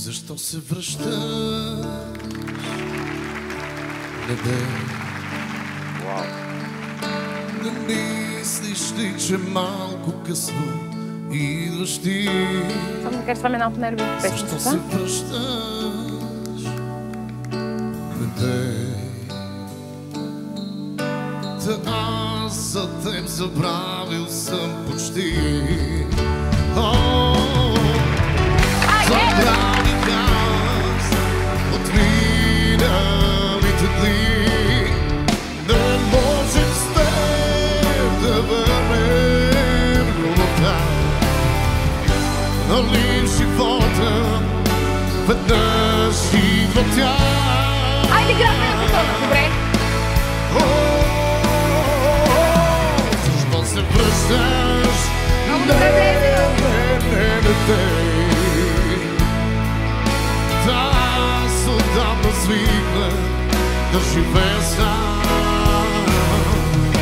Защо се връщаш? Небе. Не мислиш ли, че малко късно идваш ти? Само да кажа, това ми е една от най-любимите песни. Защо се връщаш? Небе. Аз за теб забравил съм почти. Забравих аз от миналите дни. Не можем с теб да върнем любовта. Нали в живота веднъж идва тя. Айде, играхме на бутона, добре? Защо се връщаш? Аз отдавна свикнах да живея сам.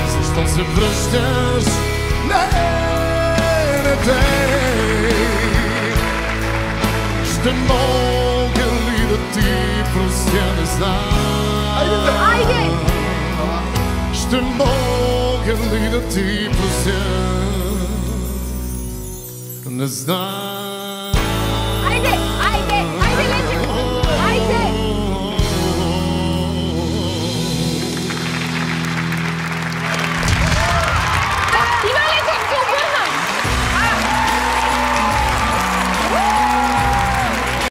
Защо се връщаш? Не. Ще мога ли да ти простя, не знам. Айде! Ще мога ли да ти простя, не знам.